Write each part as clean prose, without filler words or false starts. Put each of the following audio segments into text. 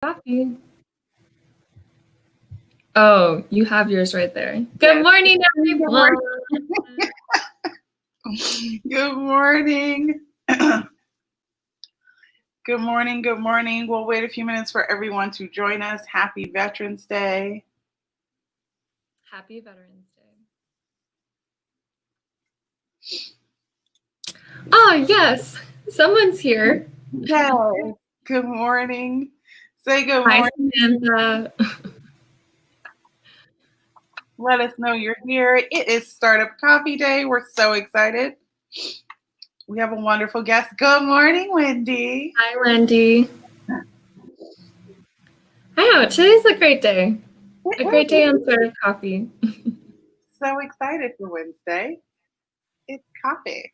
Coffee. Oh, you have yours right there. Good Yes. morning, everyone. Good morning. Good morning. Good morning. We'll wait a few minutes for everyone to join us. Happy Veterans Day. Happy Veterans Day. Oh, yes. Someone's here. Yes. Good morning. Say good Hi, morning. Samantha. Let us know you're here. It is Startup Coffee Day. We're so excited. We have a wonderful guest. Good morning, Wendy. Hi, Wendy. I know, today's a great day. A great day on Startup Coffee. So excited for Wednesday. It's coffee.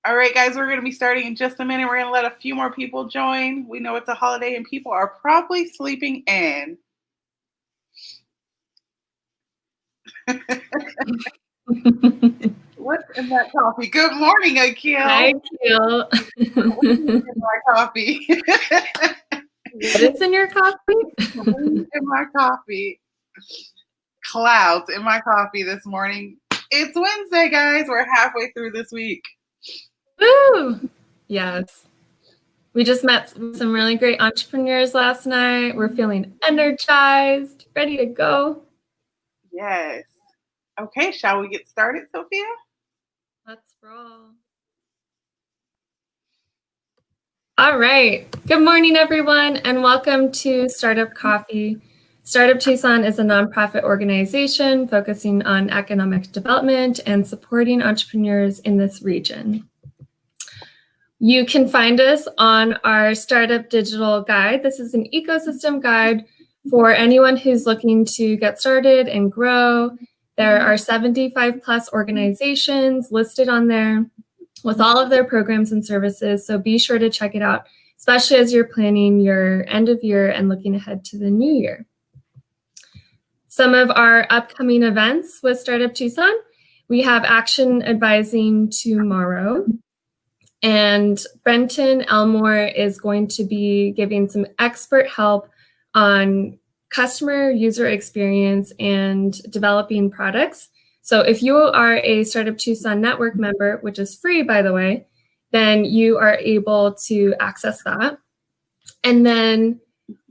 All right, guys, we're going to be starting in just a minute. We're going to let a few more people join. We know it's a holiday and people are probably sleeping in. What's in that coffee? Good morning, Akil. Hi, Akil. What's in my coffee? What is in your coffee? In my coffee. Clouds in my coffee this morning. It's Wednesday, guys. We're halfway through this week. Woo! Yes. We just met some really great entrepreneurs last night. We're feeling energized, ready to go. Yes. Okay, shall we get started, Sophia? Let's roll. All right. Good morning, everyone, and welcome to Startup Coffee. Startup Tucson is a nonprofit organization focusing on economic development and supporting entrepreneurs in this region. You can find us on our Startup Digital Guide. This is an ecosystem guide for anyone who's looking to get started and grow. There are 75 plus organizations listed on there with all of their programs and services. So be sure to check it out, especially as you're planning your end of year and looking ahead to the new year. Some of our upcoming events with Startup Tucson, we have Action Advising tomorrow. And Brenton Elmore is going to be giving some expert help on customer user experience and developing products. So if you are a Startup Tucson Network member, which is free, by the way, then you are able to access that. And then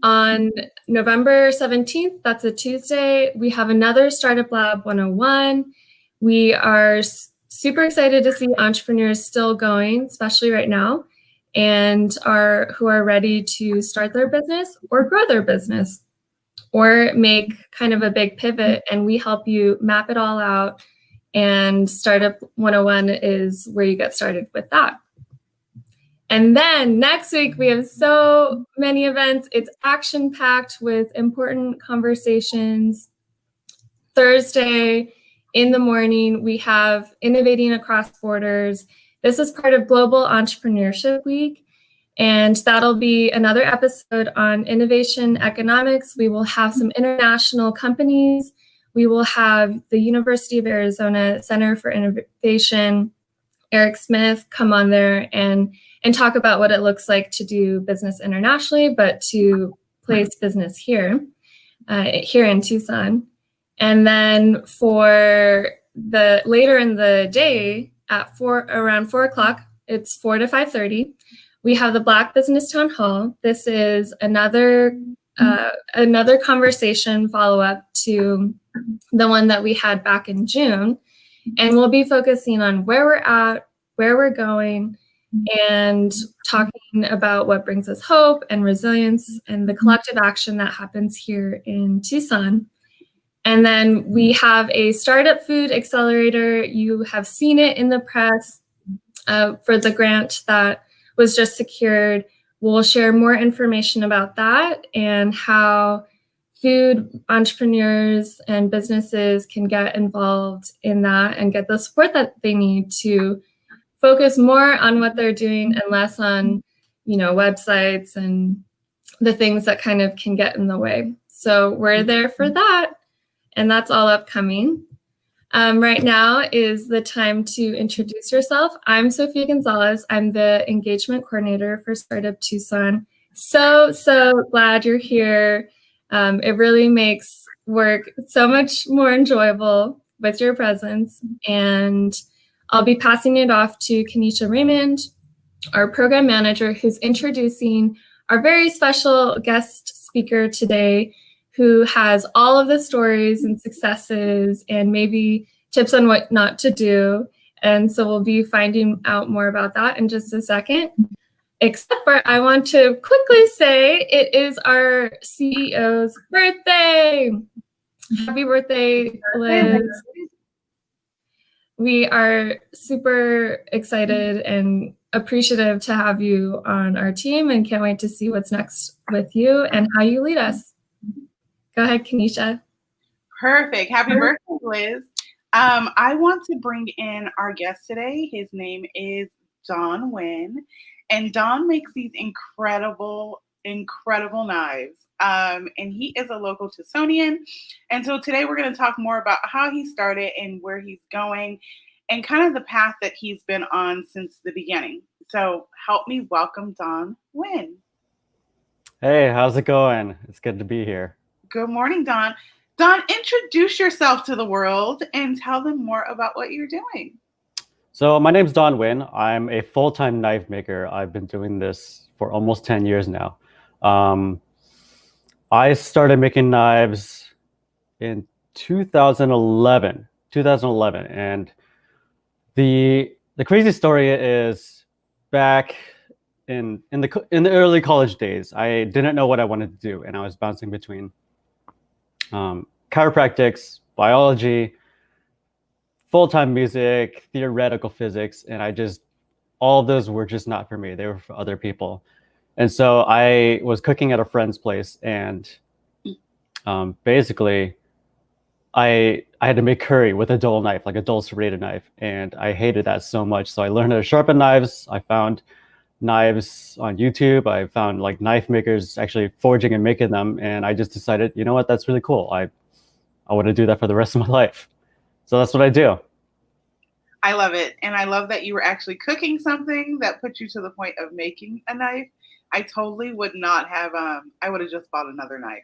on November 17th, that's a Tuesday, we have another Startup Lab 101. We are super excited to see entrepreneurs still going, especially right now, and who are ready to start their business or grow their business or make kind of a big pivot. And we help you map it all out. And Startup 101 is where you get started with that. And then next week, we have so many events. It's action-packed with important conversations. Thursday in the morning, we have Innovating Across Borders. This is part of Global Entrepreneurship Week, and that'll be another episode on innovation economics. We will have some international companies. We will have the University of Arizona Center for Innovation, Eric Smith, come on there and talk about what it looks like to do business internationally, but to place business here in Tucson. And then for the later in the day at around 4 o'clock, it's 4 to 5:30, we have the Black Business Town Hall. This is another conversation follow-up to the one that we had back in June. And we'll be focusing on where we're at, where we're going, and talking about what brings us hope and resilience and the collective action that happens here in Tucson. And then we have a startup food accelerator. You have seen it in the press for the grant that was just secured. We'll share more information about that and how food entrepreneurs and businesses can get involved in that and get the support that they need to focus more on what they're doing and less on, websites and the things that kind of can get in the way. So we're there for that, and that's all upcoming. Right now is the time to introduce yourself. I'm Sophia Gonzalez. I'm the engagement coordinator for Startup Tucson. So glad you're here. It really makes work so much more enjoyable with your presence. And I'll be passing it off to Kenesha Raymond, our program manager, who's introducing our very special guest speaker today, who has all of the stories and successes and maybe tips on what not to do. And so we'll be finding out more about that in just a second. Except for I want to quickly say it is our CEO's birthday. Happy birthday, Liz. We are super excited and appreciative to have you on our team and can't wait to see what's next with you and how you lead us. Go ahead, Kenesha. Perfect. Happy birthday, Liz. I want to bring in our guest today. His name is Nguyen, and Don makes these incredible knives. And he is a local Tucsonian. And so today we're going to talk more about how he started and where he's going and kind of the path that he's been on since the beginning. So help me welcome Don Nguyen. Hey, how's it going? It's good to be here. Good morning, Don. Don, introduce yourself to the world and tell them more about what you're doing. So my name's Don Nguyen. I'm a full-time knife maker. I've been doing this for almost 10 years now. I started making knives in 2011, and the crazy story is back in the early college days, I didn't know what I wanted to do, and I was bouncing between chiropractics, biology, full-time music, theoretical physics, and all of those were just not for me. They were for other people. And so I was cooking at a friend's place, and basically I had to make curry with a dull knife, like a dull serrated knife, and I hated that so much. So I learned how to sharpen knives. I found knives on YouTube. I found like knife makers actually forging and making them, and I just decided, you know what, that's really cool. I want to do that for the rest of my life. So that's what I do. I love it. And I love that you were actually cooking something that put you to the point of making a knife. I totally would not have, I would have just bought another knife.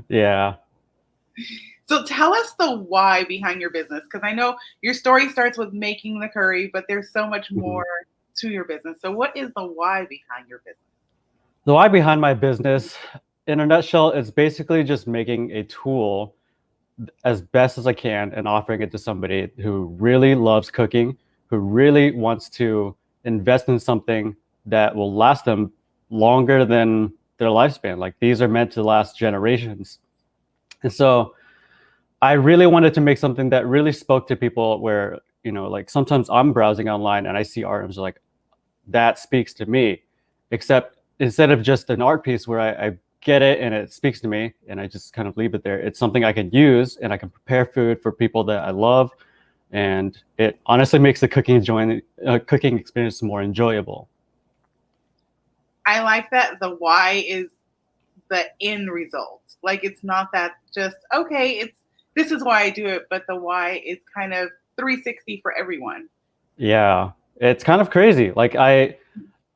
Yeah. So tell us the why behind your business, because I know your story starts with making the curry, but there's so much more to your business. So what is the why behind your business? The why behind my business, in a nutshell, is basically just making a tool as best as I can and offering it to somebody who really loves cooking, who really wants to invest in something that will last them longer than their lifespan. Like, these are meant to last generations. And so I really wanted to make something that really spoke to people where, you know, like sometimes I'm browsing online and I see art and I'm like, that speaks to me, except instead of just an art piece where I get it and it speaks to me and I just kind of leave it there, it's something I can use and I can prepare food for people that I love. And it honestly makes the cooking experience more enjoyable. I like that the why is the end result. Like, it's not that just, okay, this is why I do it, but the why is kind of 360 for everyone. Yeah, it's kind of crazy. Like,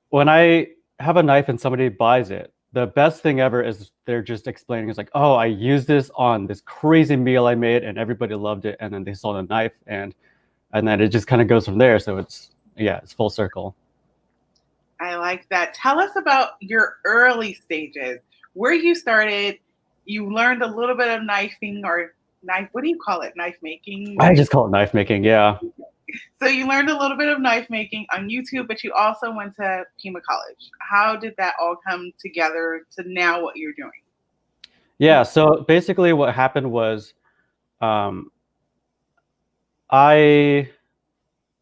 when I have a knife and somebody buys it, the best thing ever is they're just explaining, it's like, oh, I used this on this crazy meal I made and everybody loved it. And then they saw the knife and then it just kind of goes from there. So it's full circle. I like that. Tell us about your early stages, where you started. You learned a little bit of knifing or what do you call it? Knife making? I just call it knife making, yeah. So you learned a little bit of knife making on YouTube, but you also went to Pima College. How did that all come together to now what you're doing? Yeah, so basically what happened was I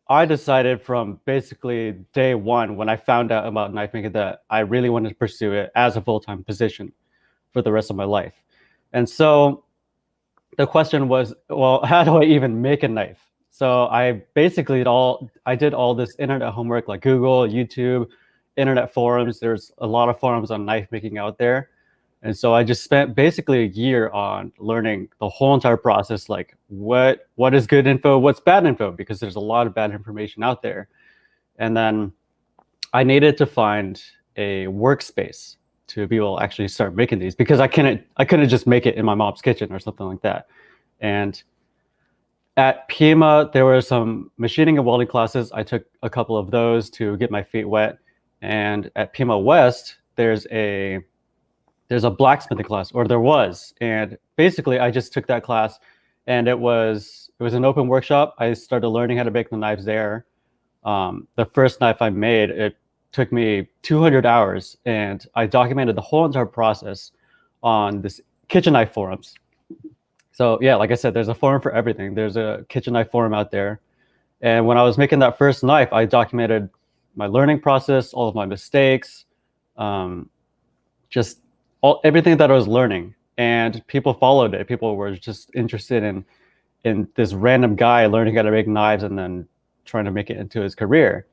decided from basically day one when I found out about knife making that I really wanted to pursue it as a full-time position for the rest of my life. And so the question was, well, how do I even make a knife? So I basically did all this internet homework, like Google, YouTube, internet forums. There's a lot of forums on knife making out there. And so I just spent basically a year on learning the whole entire process, like what is good info, what's bad info, because there's a lot of bad information out there. And then I needed to find a workspace to be able to actually start making these, because I couldn't just make it in my mom's kitchen or something like that. And at Pima, there were some machining and welding classes. I took a couple of those to get my feet wet. And at Pima West, there's a blacksmithing class, or there was. And basically, I just took that class, and it was an open workshop. I started learning how to make the knives there. The first knife I made, it took me 200 hours, and I documented the whole entire process on this kitchen knife forums. So yeah, like I said, there's a forum for everything. There's a kitchen knife forum out there. And when I was making that first knife, I documented my learning process, all of my mistakes, just everything that I was learning. And people followed it. People were just interested in this random guy learning how to make knives and then trying to make it into his career.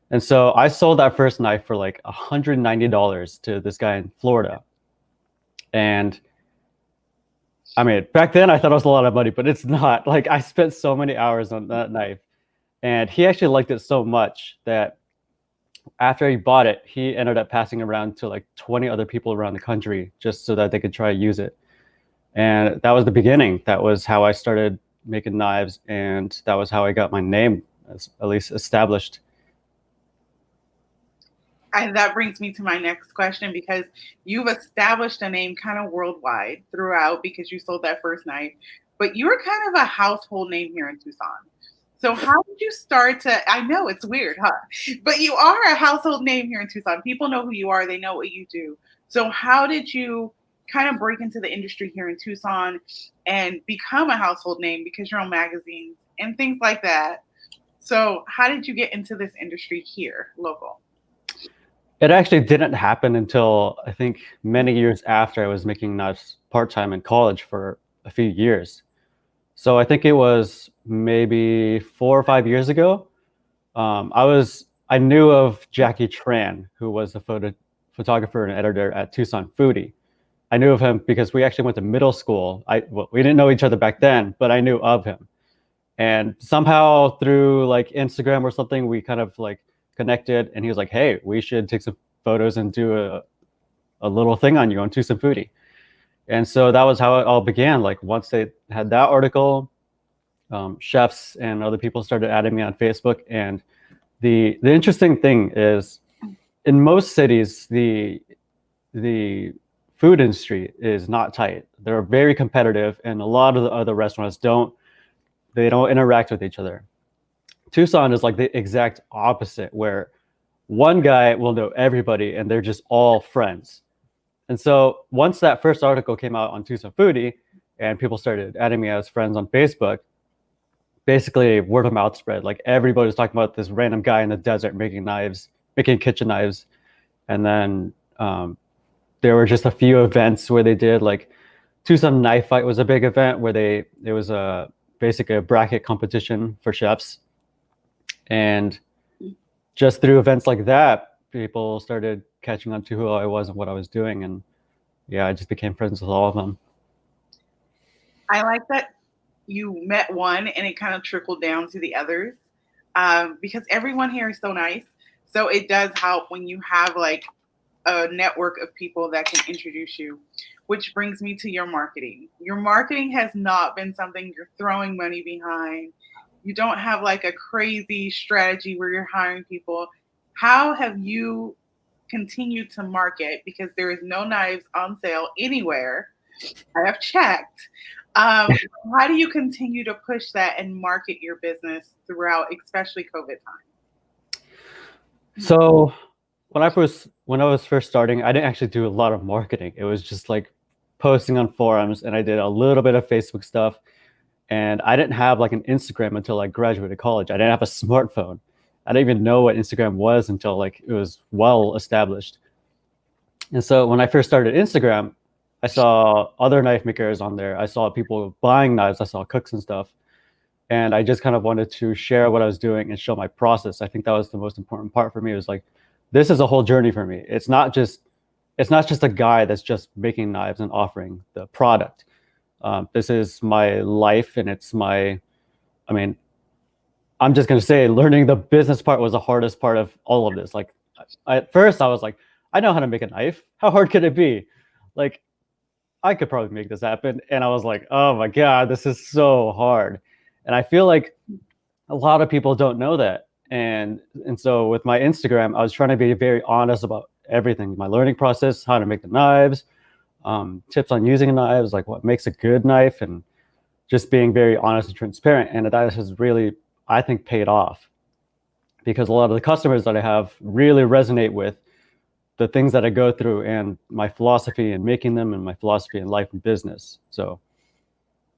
And so I sold that first knife for like $190 to this guy in Florida. And I mean, back then I thought it was a lot of money, but it's not. Like, I spent so many hours on that knife, and he actually liked it so much that after he bought it, he ended up passing it around to like 20 other people around the country just so that they could try to use it. And that was the beginning. That was how I started making knives, and that was how I got my name at least established. And that brings me to my next question, because you've established a name kind of worldwide throughout because you sold that first knife, but you're kind of a household name here in Tucson. So how did you start to, I know it's weird, huh? But you are a household name here in Tucson. People know who you are. They know what you do. So how did you kind of break into the industry here in Tucson and become a household name because you're on magazines and things like that? So how did you get into this industry here, local? It actually didn't happen until I think many years after I was making knives part-time in college for a few years. So I think it was maybe 4 or 5 years ago. I knew of Jackie Tran, who was a photographer and editor at Tucson Foodie. I knew of him because we actually went to middle school. We didn't know each other back then, but I knew of him. And somehow through like Instagram or something, we kind of like connected, and he was like, hey, we should take some photos and do a little thing on you on Tucson Foodie. And so that was how it all began. Like, once they had that article, chefs and other people started adding me on Facebook. And the interesting thing is, in most cities, the food industry is not tight. They're very competitive, and a lot of the other restaurants don't interact with each other. Tucson is like the exact opposite, where one guy will know everybody and they're just all friends. And so once that first article came out on Tucson Foodie and people started adding me as friends on Facebook, basically word of mouth spread. Like, everybody was talking about this random guy in the desert making kitchen knives. And then there were just a few events where they did, like Tucson Knife Fight was a big event where it was basically a bracket competition for chefs. And just through events like that, people started catching on to who I was and what I was doing. And yeah, I just became friends with all of them. I like that you met one and it kind of trickled down to the others, because everyone here is so nice. So it does help when you have like a network of people that can introduce you, which brings me to your marketing. Your marketing has not been something you're throwing money behind. You don't have like a crazy strategy where you're hiring people. How have you continued to market? Because there is no knives on sale anywhere. I have checked. How do you continue to push that and market your business throughout, especially COVID time? So when I was first starting, I didn't actually do a lot of marketing. It was just like posting on forums, and I did a little bit of Facebook stuff. And I didn't have like an Instagram until I graduated college. I didn't have a smartphone. I didn't even know what Instagram was until like it was well established. And so when I first started Instagram, I saw other knife makers on there. I saw people buying knives. I saw cooks and stuff. And I just kind of wanted to share what I was doing and show my process. I think that was the most important part for me. It was like, this is a whole journey for me. It's not just a guy that's just making knives and offering the product. This is my life, and I'm just going to say, learning the business part was the hardest part of all of this. Like, at first I was like, I know how to make a knife. How hard could it be? Like, I could probably make this happen. And I was like, oh my God, this is so hard. And I feel like a lot of people don't know that. And so with my Instagram, I was trying to be very honest about everything, my learning process, how to make the knives, tips on using knives, like what makes a good knife, and just being very honest and transparent. And that has really, I think, paid off, because a lot of the customers that I have really resonate with the things that I go through and my philosophy in making them and my philosophy in life and business. So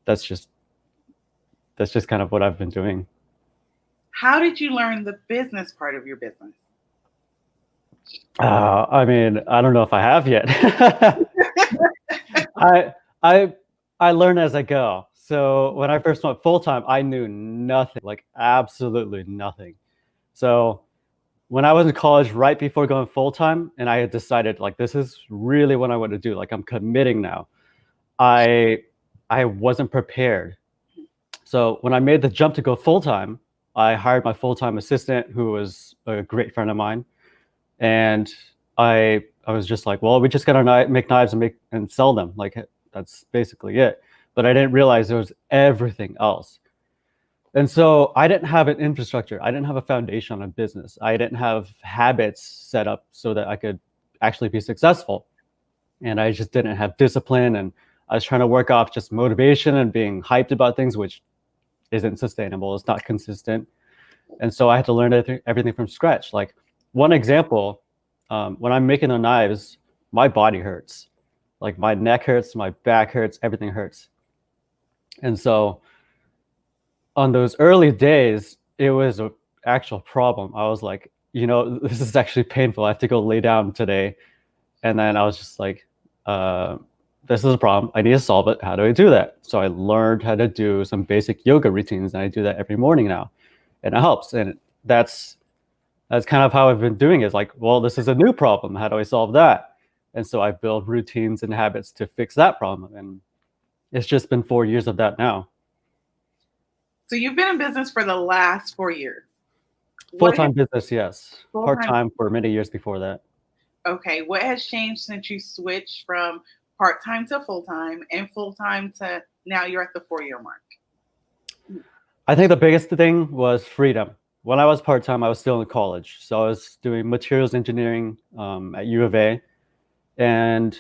that's just kind of what I've been doing. How did you learn the business part of your business? I mean, I don't know if I have yet. I learn as I go. So when I first went full time, I knew nothing, like absolutely nothing. So when I was in college, right before going full time, and I had decided like this is really what I want to do, like I'm committing now. I wasn't prepared. So when I made the jump to go full time, I hired my full time assistant, who was a great friend of mine, and I was just like, well, we just gotta make knives and sell them. Like that's basically it. But I didn't realize there was everything else. And so I didn't have an infrastructure. I didn't have a foundation on a business. I didn't have habits set up so that I could actually be successful. And I just didn't have discipline. And I was trying to work off just motivation and being hyped about things, which isn't sustainable. It's not consistent. And so I had to learn everything from scratch. Like one example, when I'm making the knives, my body hurts. Like my neck hurts, my back hurts, everything hurts. And so on those early days, it was an actual problem. I was like, this is actually painful. I have to go lay down today. And then I was just like, this is a problem. I need to solve it. How do I do that? So I learned how to do some basic yoga routines, and I do that every morning now, and it helps. And that's kind of how I've been doing it. It's like, well, this is a new problem. How do I solve that? And so I build routines and habits to fix that problem. And it's just been 4 years of that now. So you've been in business for the last 4 years. Full-time business, yes. Part-time for many years before that. Okay. What has changed since you switched from part-time to full-time and full-time to now you're at the 4-year mark? I think the biggest thing was freedom. When I was part-time, I was still in college. So I was doing materials engineering at U of A. And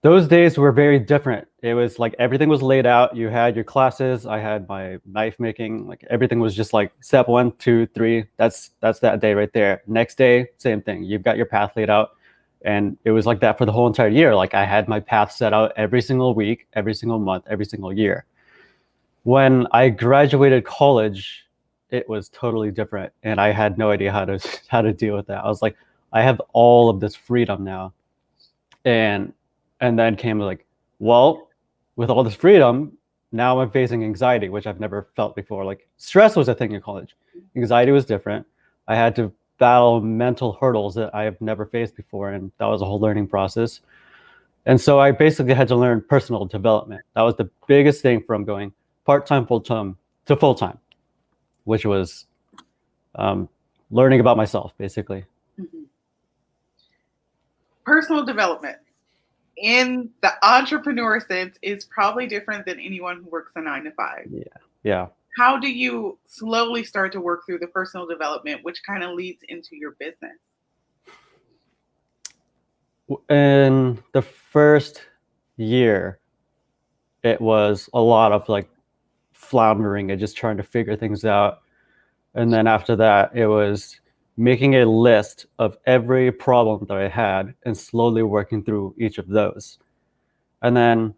those days were very different. It was like everything was laid out. You had your classes. I had my knife making. Like everything was just like step 1, 2, 3. That's that day right there. Next day, same thing. You've got your path laid out. And it was like that for the whole entire year. Like I had my path set out every single week, every single month, every single year. When I graduated college, it was totally different. And I had no idea how to deal with that. I was like, I have all of this freedom now. And then came like, well, with all this freedom, now I'm facing anxiety, which I've never felt before. Like stress was a thing in college. Anxiety was different. I had to battle mental hurdles that I have never faced before. And that was a whole learning process. And so I basically had to learn personal development. That was the biggest thing from going part-time, full-time to full-time, which was learning about myself, basically. Mm-hmm. Personal development in the entrepreneur sense is probably different than anyone who works a 9 to 5. Yeah. How do you slowly start to work through the personal development, which kind of leads into your business? In the first year, it was a lot of like floundering and just trying to figure things out. And then after that, it was making a list of every problem that I had and slowly working through each of those. And then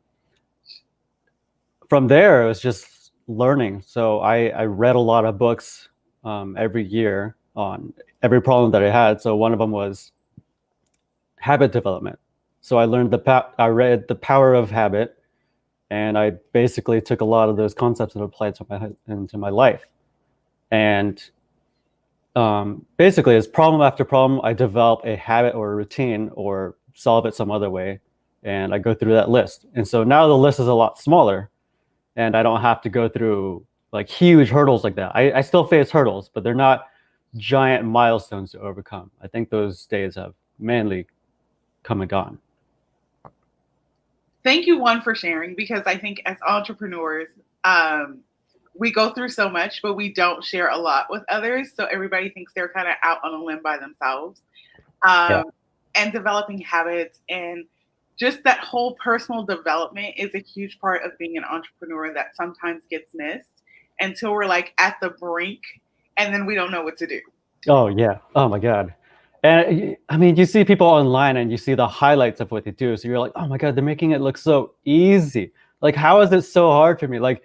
from there, it was just learning. So I read a lot of books every year on every problem that I had. So one of them was habit development. So I learned I read The Power of Habit, and I basically took a lot of those concepts and applied into my life. And basically, as problem after problem, I develop a habit or a routine or solve it some other way, and I go through that list. And so now the list is a lot smaller, and I don't have to go through like huge hurdles like that. I still face hurdles, but they're not giant milestones to overcome. I think those days have mainly come and gone. Thank you, one, for sharing, because I think as entrepreneurs, we go through so much, but we don't share a lot with others. So everybody thinks they're kind of out on a limb by themselves. Yeah. And developing habits and just that whole personal development is a huge part of being an entrepreneur that sometimes gets missed until we're like at the brink and then we don't know what to do. Oh yeah. Oh my God. And I mean, you see people online and you see the highlights of what they do. So you're like, oh my God, they're making it look so easy. Like, how is it so hard for me? Like,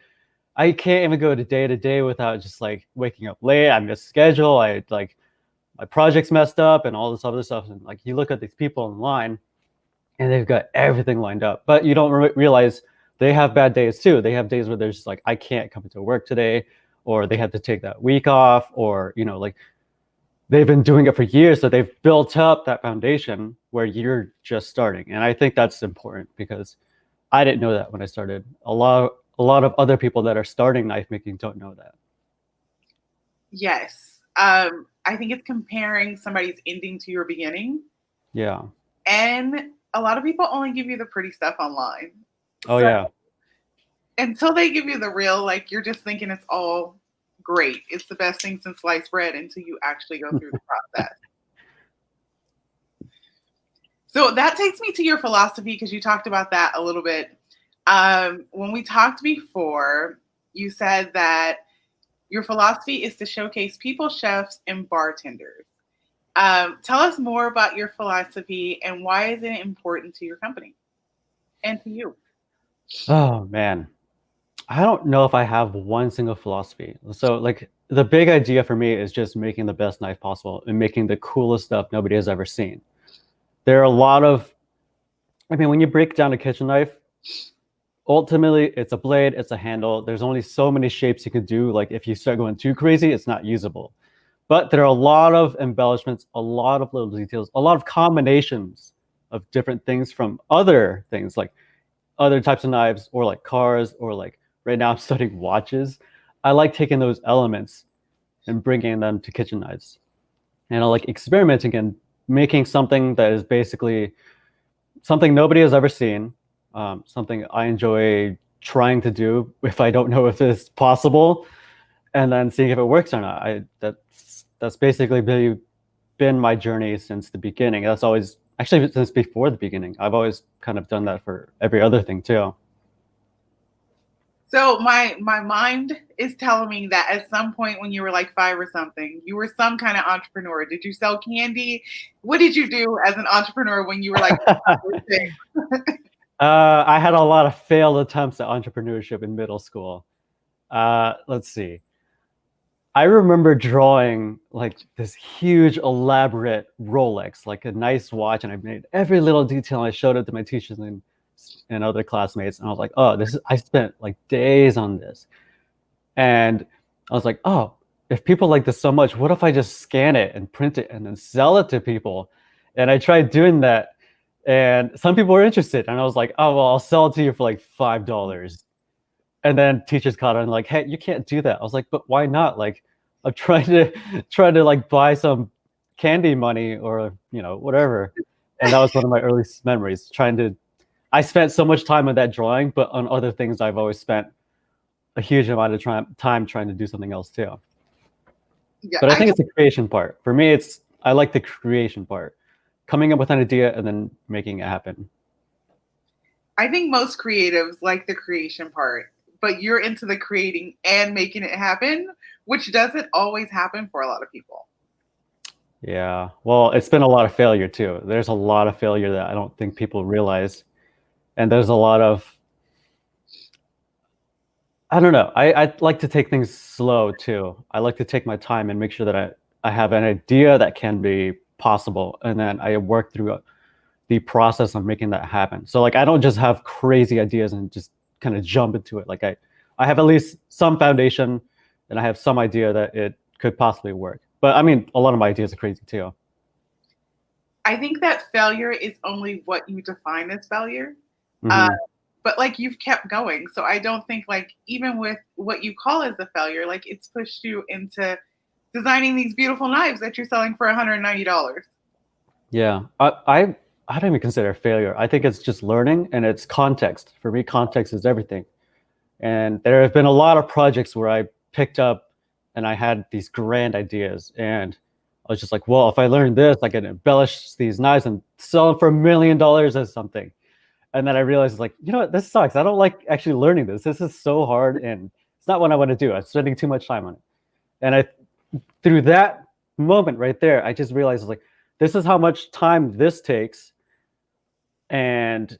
I can't even go to day without just like waking up late. I miss schedule. I like my project's messed up and all this other stuff. And like, you look at these people online and they've got everything lined up, but you don't realize they have bad days too. They have days where they're just like, I can't come into work today, or they had to take that week off, or, you know, like they've been doing it for years. So they've built up that foundation where you're just starting. And I think that's important because I didn't know that when I started. A lot of other people that are starting knife making don't know that. Yes. I think it's comparing somebody's ending to your beginning. Yeah. And a lot of people only give you the pretty stuff online. Oh, yeah. Until they give you the real, like you're just thinking it's all great. It's the best thing since sliced bread until you actually go through the process. So that takes me to your philosophy, because you talked about that a little bit. When we talked before, you said that your philosophy is to showcase people, chefs, and bartenders. Tell us more about your philosophy and why is it important to your company and to you? Oh, man. I don't know if I have one single philosophy. So, like, the big idea for me is just making the best knife possible and making the coolest stuff nobody has ever seen. There are a lot of, I mean, when you break down a kitchen knife, ultimately it's a blade, it's a handle. There's only so many shapes you can do. Like, if you start going too crazy, it's not usable. But there are a lot of embellishments, a lot of little details, a lot of combinations of different things from other things, like other types of knives, or like cars, or like right now I'm studying watches. I like taking those elements and bringing them to kitchen knives. And I like experimenting and making something that is basically something nobody has ever seen, something I enjoy trying to do if I don't know if it's possible, and then seeing if it works or not. That's basically been my journey since the beginning. That's always, actually, since before the beginning. I've always kind of done that for every other thing too. So my mind is telling me that at some point when you were like 5 or something, you were some kind of entrepreneur. Did you sell candy? What did you do as an entrepreneur when you were like? I had a lot of failed attempts at entrepreneurship in middle school. Let's see. I remember drawing like this huge elaborate Rolex, like a nice watch, and I made every little detail. I showed it to my teachers and other classmates, and I was like, "Oh, this is." I spent like days on this, and I was like, "Oh, if people like this so much, what if I just scan it and print it and then sell it to people?" And I tried doing that, and some people were interested, and I was like, "Oh, well, I'll sell it to you for like $5." And then teachers caught on like, hey, you can't do that. I was like, but why not? Like, I'm trying to like buy some candy money or, you know, whatever. And that was one of my earliest memories, I spent so much time on that drawing, but on other things I've always spent a huge amount of time trying to do something else too. Yeah, But I think it's the creation part. For me, I like the creation part, coming up with an idea and then making it happen. I think most creatives like the creation part, but you're into the creating and making it happen, which doesn't always happen for a lot of people. Yeah. Well, it's been a lot of failure too. There's a lot of failure that I don't think people realize. And there's a lot of, I don't know. I like to take things slow too. I like to take my time and make sure that I have an idea that can be possible. And then I work through the process of making that happen. So like, I don't just have crazy ideas and just kind of jump into it. Like I have at least some foundation and I have some idea that it could possibly work. But I mean, a lot of my ideas are crazy too. I think that failure is only what you define as failure. Mm-hmm. But like you've kept going. So I don't think like even with what you call as a failure, like it's pushed you into designing these beautiful knives that you're selling for $190. Yeah, I don't even consider it failure. I think it's just learning and it's context. For me, context is everything. And there have been a lot of projects where I picked up and I had these grand ideas. And I was just like, well, if I learn this, I can embellish these knives and sell them for $1 million as something. And then I realized, like, you know what, this sucks. I don't like actually learning this. This is so hard and it's not what I want to do. I'm spending too much time on it. And through that moment right there, I just realized, like, this is how much time this takes. And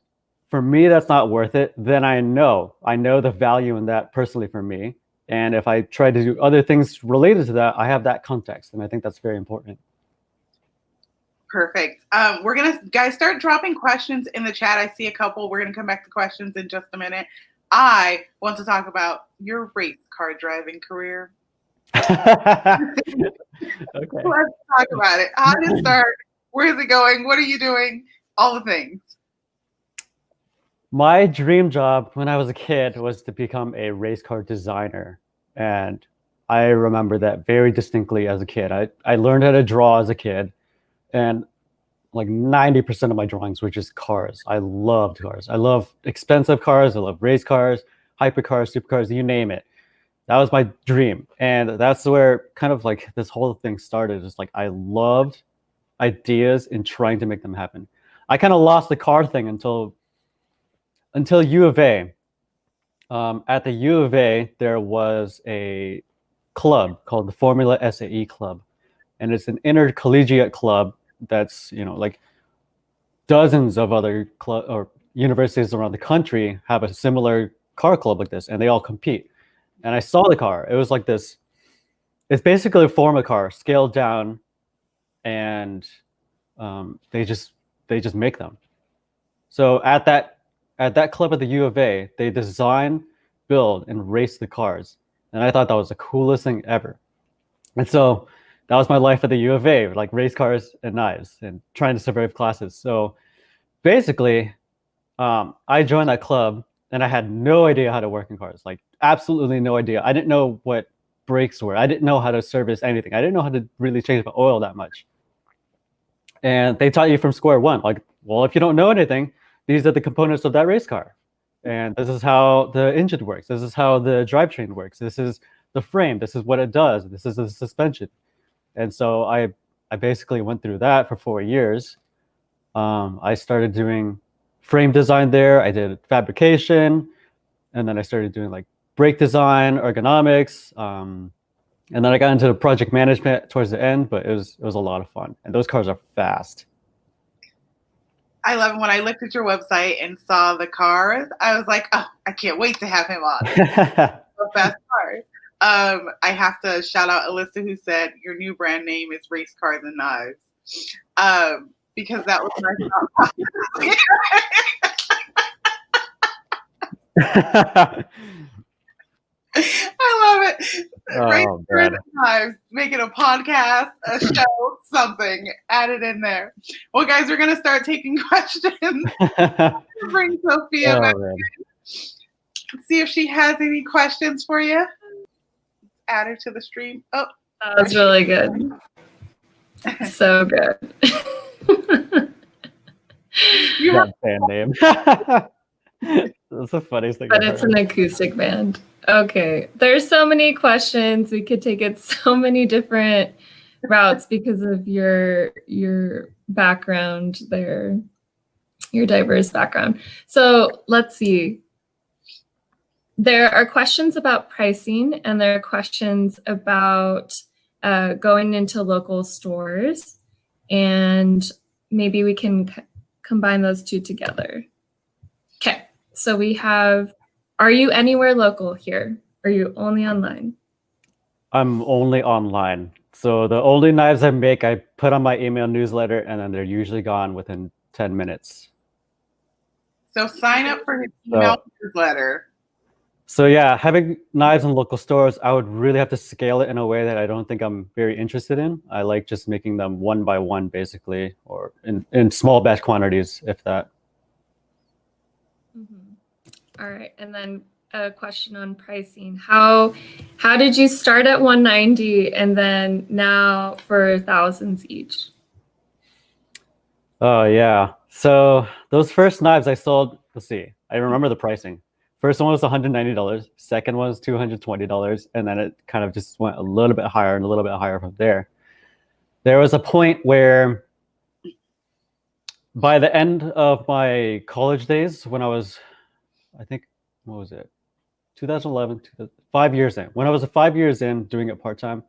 for me, that's not worth it. Then I know the value in that personally for me. And if I try to do other things related to that, I have that context. And I think that's very important. Perfect. We're going to, guys, start dropping questions in the chat. I see a couple. We're going to come back to questions in just a minute. I want to talk about your race car driving career. Okay. Let's talk about it. How did it start? Where is it going? What are you doing? All the things. My dream job when I was a kid was to become a race car designer. And I remember that very distinctly as a kid. I learned how to draw as a kid. And like 90% of my drawings were just cars. I loved cars. I love expensive cars. I love race cars, hypercars, supercars, you name it. That was my dream. And that's where kind of like this whole thing started. It's like I loved ideas and trying to make them happen. I kind of lost the car thing until U of A. At the U of A, there was a club called the Formula SAE Club. And it's an intercollegiate club that's, you know, like dozens of other club or universities around the country have a similar car club like this, and they all compete. And I saw the car. It was like this. It's basically a Formula car scaled down, and they just make them. So at that club at the U of A, they design, build, and race the cars, and I thought that was the coolest thing ever. And so that was my life at the U of A, like race cars and knives and trying to survive classes. So basically, I joined that club and I had no idea how to work in cars, like absolutely no idea. I didn't know what brakes were. I didn't know how to service anything. I didn't know how to really change the oil that much. And they taught you from square one, like, well, if you don't know anything, these are the components of that race car. And this is how the engine works. This is how the drivetrain works. This is the frame. This is what it does. This is the suspension. And so I basically went through that for 4 years. I started doing frame design there. I did fabrication, and then I started doing like brake design, ergonomics, and then I got into project management towards the end. But it was a lot of fun, and those cars are fast. I love it. When I looked at your website and saw the cars, I was like, oh, I can't wait to have him on. The best cars. I have to shout out Alyssa, who said your new brand name is Race Cars and Knives. Because that was my thought. I love it. Race Cars and Knives, making a podcast, a show, something. Add it in there. Well, guys, we're going to start taking questions. Bring Sophia back in. See if she has any questions for you. Add her to the stream. Oh, that was really good. So good. That band name. That's the funniest thing. But it's an acoustic band. Okay. There's so many questions. We could take it so many different routes because of your background there, your diverse background. So let's see. There are questions about pricing, and there are questions about going into local stores, and maybe we can combine those two together. Okay, so we have, are you anywhere local here? Are you only online? I'm only online. So the only knives I make, I put on my email newsletter, and then they're usually gone within 10 minutes. So sign up for his email newsletter. So yeah, having knives in local stores, I would really have to scale it in a way that I don't think I'm very interested in. I like just making them one by one, basically, or in small batch quantities, if that. Mm-hmm. All right, and then a question on pricing. How did you start at 190 and then now for thousands each? Oh yeah. So those first knives I sold, let's see, I remember the pricing. First one was $190, second one was $220, and then it kind of just went a little bit higher and a little bit higher from there. There was a point where by the end of my college days, when I was, I think, what was it? 2011, 5 years in. When I was 5 years in doing it part-time,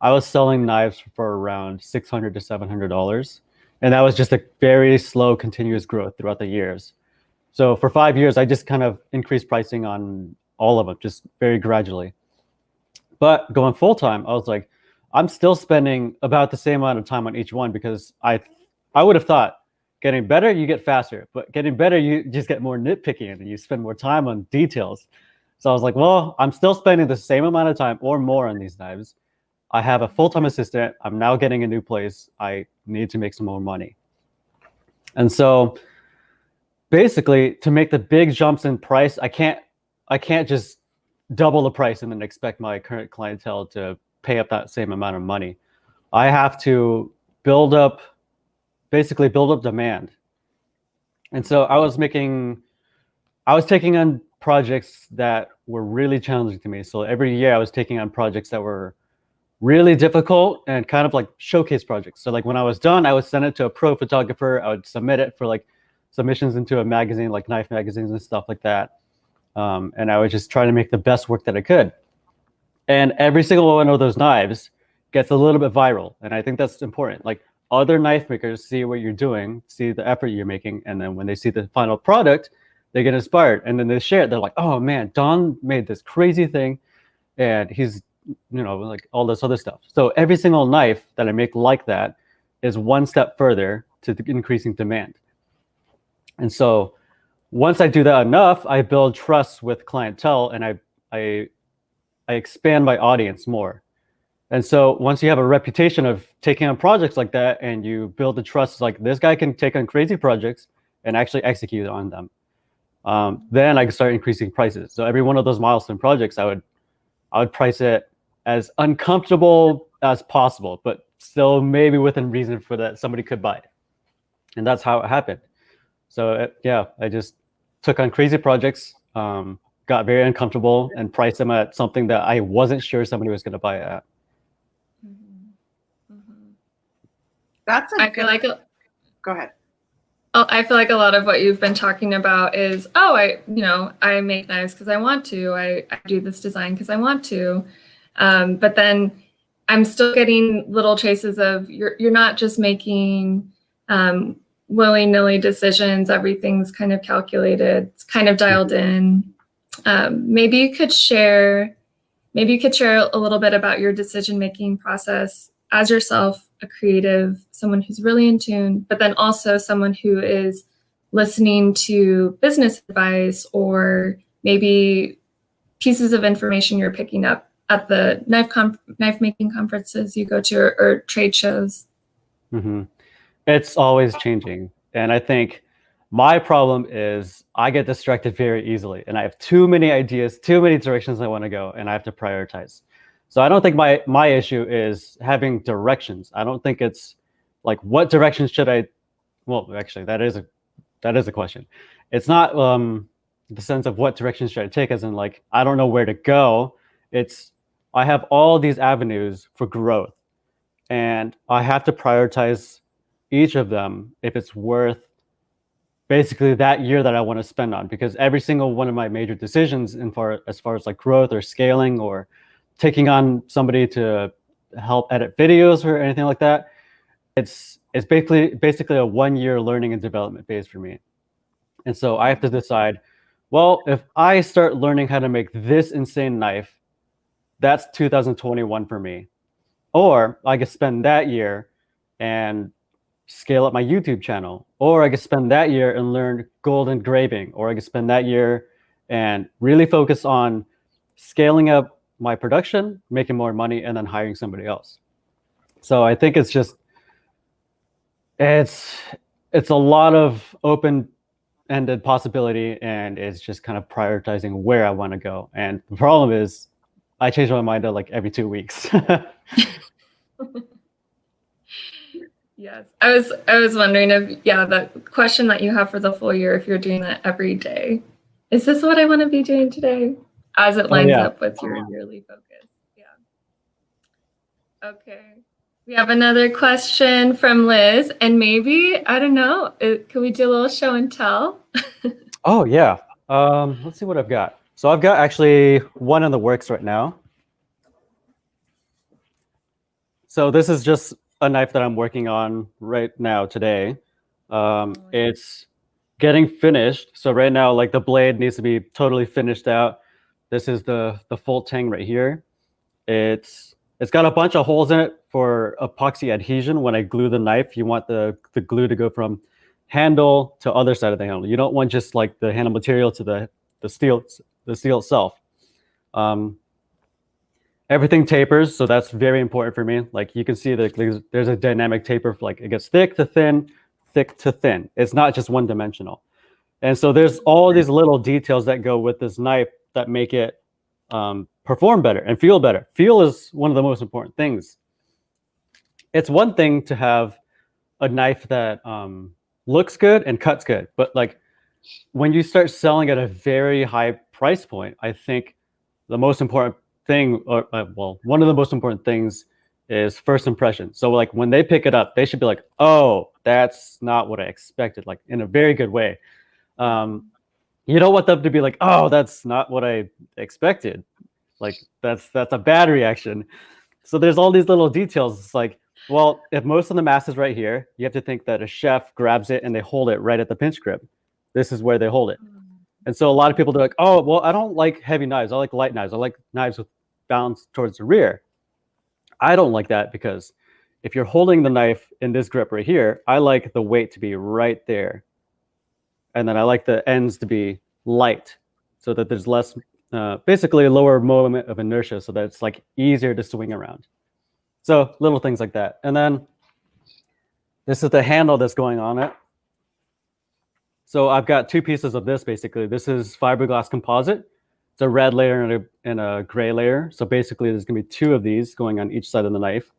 I was selling knives for around $600 to $700. And that was just a very slow, continuous growth throughout the years. So for 5 years, I just kind of increased pricing on all of them, just very gradually. But going full-time, I was like, I'm still spending about the same amount of time on each one because I would have thought getting better, you get faster, but getting better, you just get more nitpicky and you spend more time on details. So I was like, well, I'm still spending the same amount of time or more on these knives. I have a full-time assistant. I'm now getting a new place. I need to make some more money. And so basically to make the big jumps in price, I can't just double the price and then expect my current clientele to pay up that same amount of money. I have to basically build up demand. And so I was taking on projects that were really challenging to me. So every year I was taking on projects that were really difficult and kind of like showcase projects. So like when I was done, I would send it to a pro photographer. I would submit it for like submissions into a magazine, like knife magazines and stuff like that. And I would just try to make the best work that I could. And every single one of those knives gets a little bit viral. And I think that's important. Like other knife makers see what you're doing, see the effort you're making. And then when they see the final product, they get inspired. And then they share it. They're like, oh man, Don made this crazy thing. And he's, like all this other stuff. So every single knife that I make like that is one step further to the increasing demand. And so once I do that enough, I build trust with clientele and I expand my audience more. And so once you have a reputation of taking on projects like that and you build the trust, like this guy can take on crazy projects and actually execute on them, then I can start increasing prices. So every one of those milestone projects, I would price it as uncomfortable as possible, but still maybe within reason for that somebody could buy it. And that's how it happened. So I just took on crazy projects, got very uncomfortable and priced them at something that I wasn't sure somebody was going to buy it at. Mm-hmm. Mm-hmm. That's a I feel like go ahead. I feel like a lot of what you've been talking about is, I make knives because I want to. I do this design because I want to. But then I'm still getting little traces of you're not just making willy-nilly decisions. Everything's kind of calculated. It's kind of dialed in. Maybe you could share a little bit about your decision-making process as yourself, a creative, someone who's really in tune, but then also someone who is listening to business advice or maybe pieces of information you're picking up at the knife making conferences you go to or trade shows. Mm-hmm. It's always changing. And I think my problem is I get distracted very easily and I have too many ideas, too many directions I want to go, and I have to prioritize. So I don't think my issue is having directions. I don't think it's like, what direction should I, well, actually that is a question. It's not the sense of what direction should I take as in like, I don't know where to go. It's, I have all these avenues for growth and I have to prioritize each of them if it's worth basically that year that I want to spend on, because every single one of my major decisions as far as like growth or scaling or taking on somebody to help edit videos or anything like that, it's basically a 1 year learning and development phase for me. And so I have to decide, well, if I start learning how to make this insane knife, that's 2021 for me. Or I could spend that year and scale up my YouTube channel, or I could spend that year and learn gold engraving, or I could spend that year and really focus on scaling up my production, making more money, and then hiring somebody else. So I think it's a lot of open open-ended possibility, and it's just kind of prioritizing where I want to go. And the problem is I change my mind like every 2 weeks. Yes. I was wondering if, the question that you have for the full year, if you're doing that every day, is this what I want to be doing today? As it lines up with your yearly focus. Yeah. Okay. We have another question from Liz, and maybe, I don't know, can we do a little show and tell? Oh yeah. Let's see what I've got. So I've got actually one in the works right now. So this is just a knife that I'm working on right now today. It's getting finished. So right now, like the blade needs to be totally finished out. This is the full tang right here. It's got a bunch of holes in it for epoxy adhesion. When I glue the knife, you want the glue to go from handle to other side of the handle. You don't want just like the handle material to the steel itself. Everything tapers, so that's very important for me. Like you can see that there's a dynamic taper, like it gets thick to thin, thick to thin. It's not just one dimensional. And so there's all these little details that go with this knife that make it perform better and feel better. Feel is one of the most important things. It's one thing to have a knife that looks good and cuts good, but like when you start selling at a very high price point, I think the most important thing, or one of the most important things is first impression. So like when they pick it up, they should be like, oh, that's not what I expected, like in a very good way. You don't want them to be like, oh, that's not what I expected. Like that's a bad reaction. So there's all these little details. It's like, well, if most of the mass is right here, you have to think that a chef grabs it and they hold it right at the pinch grip. This is where they hold it. And so a lot of people, they're like, oh, well, I don't like heavy knives. I like light knives. I like knives with balance towards the rear. I don't like that because if you're holding the knife in this grip right here, I like the weight to be right there. And then I like the ends to be light so that there's less, basically a lower moment of inertia so that it's like easier to swing around. So little things like that. And then this is the handle that's going on it. So I've got two pieces of this basically. This is fiberglass composite. It's a red layer and a gray layer. So basically there's gonna be two of these going on each side of the knife.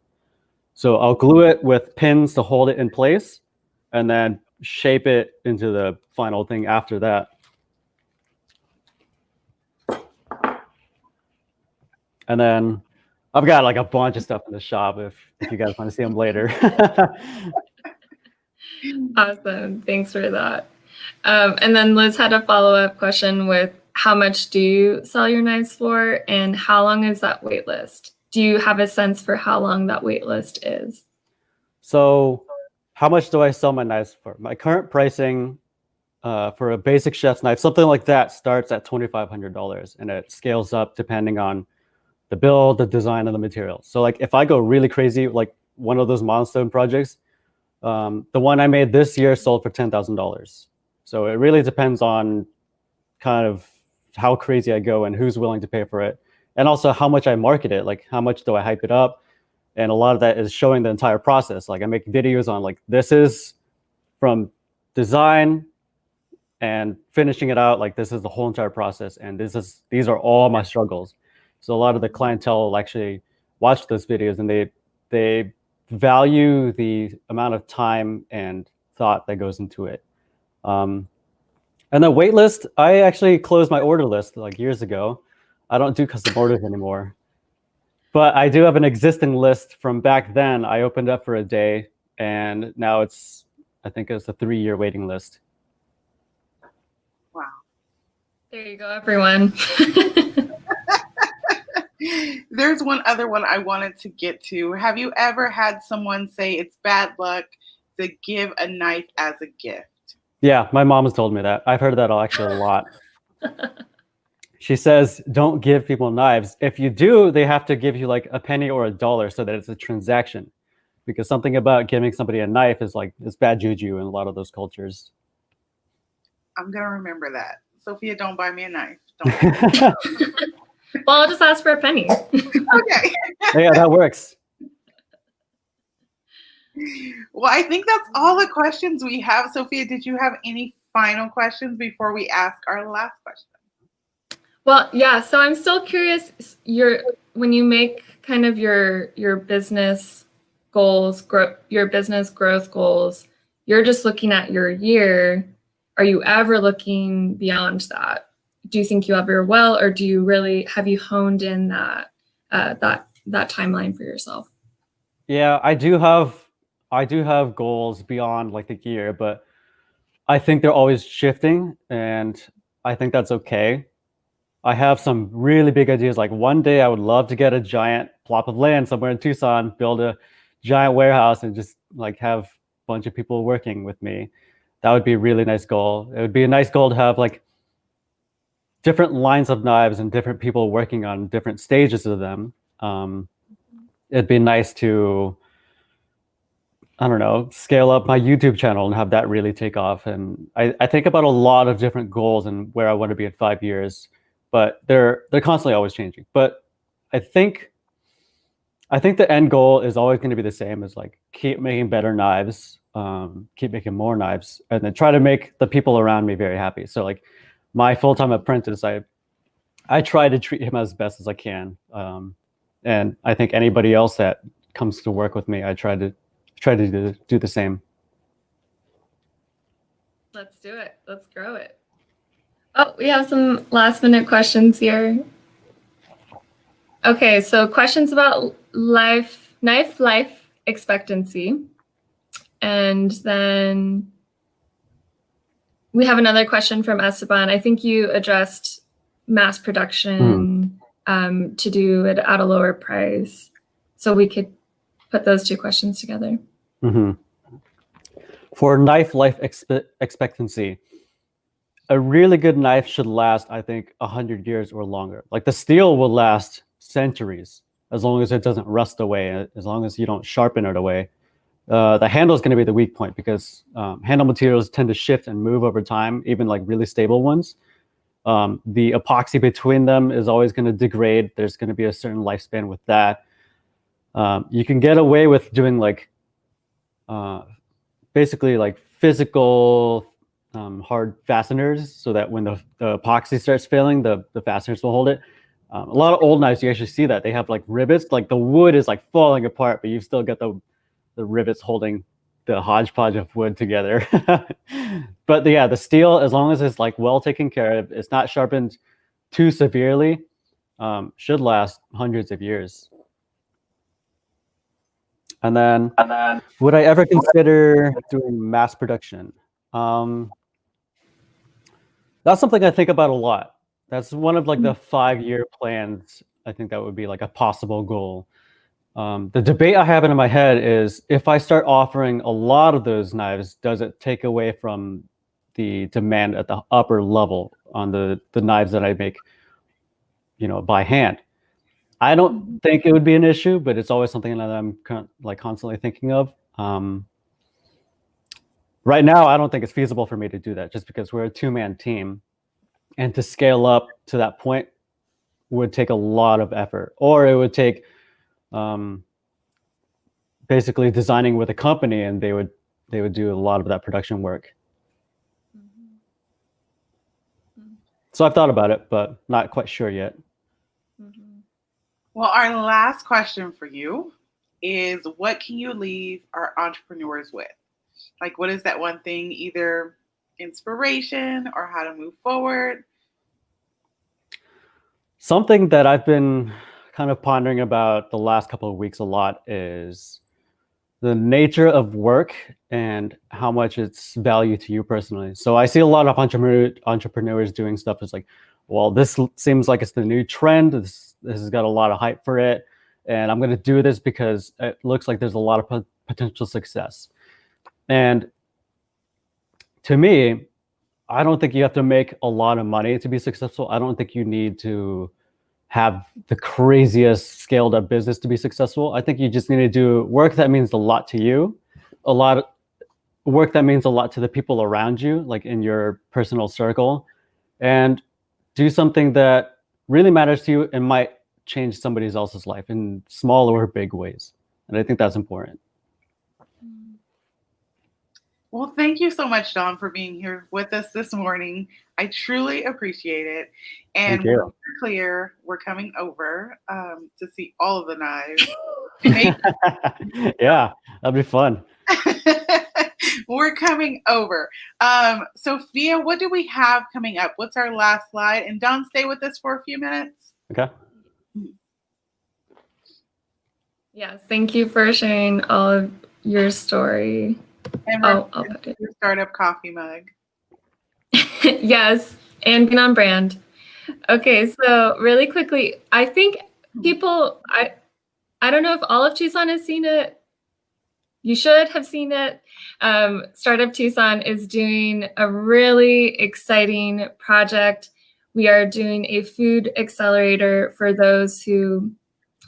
So I'll glue it with pins to hold it in place and then shape it into the final thing after that. And then I've got like a bunch of stuff in the shop if you guys want to see them later. Awesome. Thanks for that. And then Liz had a follow-up question with how much do you sell your knives for and how long is that wait list? Do you have a sense for how long that wait list is? So how much do I sell my knives for? My current pricing for a basic chef's knife, something like that, starts at $2,500 and it scales up depending on the build, the design, and the material. So like if I go really crazy, like one of those milestone projects, the one I made this year sold for $10,000. So it really depends on kind of how crazy I go and who's willing to pay for it. And also how much I market it, like how much do I hype it up? And a lot of that is showing the entire process. Like I make videos on like, this is from design and finishing it out. Like this is the whole entire process. And these are all my struggles. So a lot of the clientele will actually watch those videos and they value the amount of time and thought that goes into it. And the wait list, I actually closed my order list like years ago. I don't do custom orders anymore. But I do have an existing list from back then. I opened up for a day and now I think it's a 3-year waiting list. Wow. There you go, everyone. There's one other one I wanted to get to. Have you ever had someone say it's bad luck to give a knife as a gift? Yeah, my mom has told me that. I've heard that actually a lot. She says, don't give people knives. If you do, they have to give you like a penny or $1 so that it's a transaction. Because something about giving somebody a knife is like, it's bad juju in a lot of those cultures. I'm going to remember that. Sophia, don't buy me a knife. Well, I'll just ask for a penny. Okay. Yeah, that works. Well, I think that's all the questions we have. Sophia, did you have any final questions before we ask our last question? Well, yeah. So I'm still curious. When you make kind of your business goals, your business growth goals, you're just looking at your year. Are you ever looking beyond that? Do you think you ever will, or do you really have you honed in that timeline for yourself? Yeah, I do have goals beyond like the year, but I think they're always shifting, and I think that's okay. I have some really big ideas. Like one day I would love to get a giant plot of land somewhere in Tucson, build a giant warehouse, and just like have a bunch of people working with me. That would be a really nice goal. It would be a nice goal to have like different lines of knives and different people working on different stages of them. It'd be nice to, I don't know, scale up my YouTube channel and have that really take off. And I think about a lot of different goals and where I want to be in 5 years, but they're constantly always changing. But I think the end goal is always going to be the same, as like keep making better knives, keep making more knives, and then try to make the people around me very happy. So like my full-time apprentice, I try to treat him as best as I can. And I think anybody else that comes to work with me, I try to do the same. Let's do it. Let's grow it. Oh, we have some last minute questions here. Okay, so questions about knife life expectancy. And then we have another question from Esteban. I think you addressed mass production to do it at a lower price. So we could put those two questions together. Mm-hmm. For knife life expectancy, a really good knife should last, I think, 100 years or longer. Like the steel will last centuries as long as it doesn't rust away, as long as you don't sharpen it away. The handle is going to be the weak point, because handle materials tend to shift and move over time, even like really stable ones. The epoxy between them is always going to degrade. There's going to be a certain lifespan with that. You can get away with doing like basically like physical hard fasteners, so that when the epoxy starts failing, the fasteners will hold it. A lot of old knives, you actually see that they have like rivets, like the wood is like falling apart, but you've still got the rivets holding the hodgepodge of wood together. But yeah, the steel, as long as it's like well taken care of, it's not sharpened too severely, should last hundreds of years. And then would I ever consider doing mass production? That's something I think about a lot. That's one of like the 5-year plans. I think that would be like a possible goal. The debate I have in my head is, if I start offering a lot of those knives, does it take away from the demand at the upper level on the knives that I make, by hand? I don't think it would be an issue, but it's always something that I'm like constantly thinking of. Right now, I don't think it's feasible for me to do that, just because we're a 2-man team, and to scale up to that point would take a lot of effort, or it would take basically designing with a company, and they would do a lot of that production work. So I've thought about it, but not quite sure yet. Well, our last question for you is, what can you leave our entrepreneurs with? Like, what is that one thing, either inspiration or how to move forward? Something that I've been kind of pondering about the last couple of weeks a lot is the nature of work and how much it's value to you personally. So I see a lot of entrepreneurs doing stuff that's like, well, this seems like it's the new trend. This has got a lot of hype for it, and I'm going to do this because it looks like there's a lot of potential success. And to me, I don't think you have to make a lot of money to be successful. I don't think you need to have the craziest scaled up business to be successful. I think you just need to do work that means a lot to you, work that means a lot to the people around you, like in your personal circle, and do something that really matters to you and might change somebody else's life in small or big ways. And I think that's important. Well, thank you so much, Dawn, for being here with us this morning. I truly appreciate it. And Thank you. we're clear, we're coming over to see all of the knives. Maybe Yeah, that'd be fun. we're coming over. Sophia, what do we have coming up? What's our last slide? And Dawn, stay with us for a few minutes. Okay. Yes, thank you for sharing all of your story. And I'll put it. your startup coffee mug. Yes, and being on brand. Okay, so really quickly, I think people, I don't know if all of Tucson has seen it. You should have seen it. Startup Tucson is doing a really exciting project. We are doing a food accelerator for those who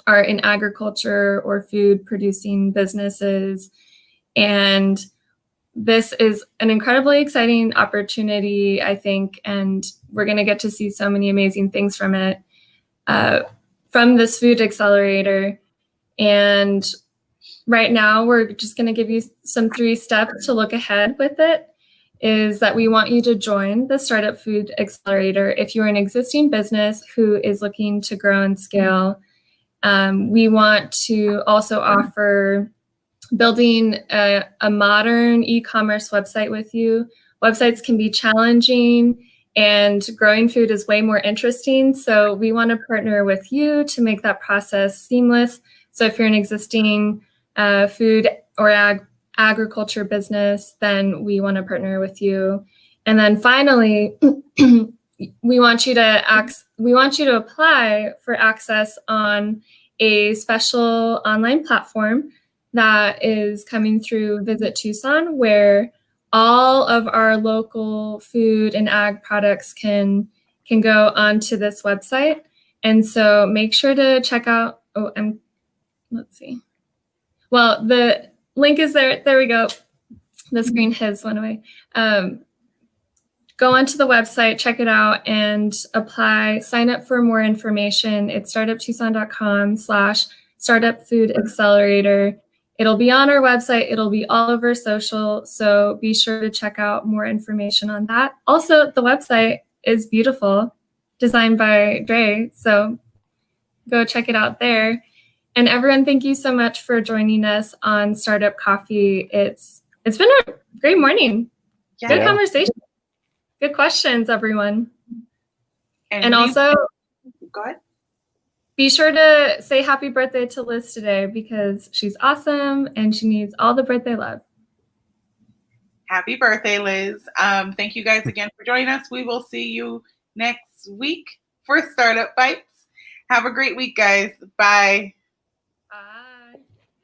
are in agriculture or food producing businesses. And this is an incredibly exciting opportunity, I think, and we're going to get to see so many amazing things from it, from this food accelerator. And right now, we're just going to give you some 3 steps to look ahead with it. Is that we want you to join the Startup Food Accelerator if you're an existing business who is looking to grow and scale. We want to also offer building a modern e-commerce website with you. Websites can be challenging and growing food is way more interesting. So we want to partner with you to make that process seamless. So if you're an existing food or agriculture business, then we want to partner with you. And then finally, we want you to apply for access on a special online platform that is coming through Visit Tucson, where all of our local food and ag products can go onto this website. And so make sure to check out, let's see. Well, the link is there. There we go. The screen has went away. Go onto the website, check it out, and apply. Sign up for more information. It's startuptucson.com/startupfoodaccelerator. It'll be on our website. It'll be all over social. So be sure to check out more information on that. Also, the website is beautiful, designed by Dre. So go check it out there. And everyone, thank you so much for joining us on Startup Coffee. It's been a great morning. Yeah. Good conversation. Good questions, everyone. And also, go ahead. Be sure to say happy birthday to Liz today because she's awesome and she needs all the birthday love. Happy birthday, Liz. Thank you guys again for joining us. We will see you next week for Startup Bites. Have a great week, guys. Bye.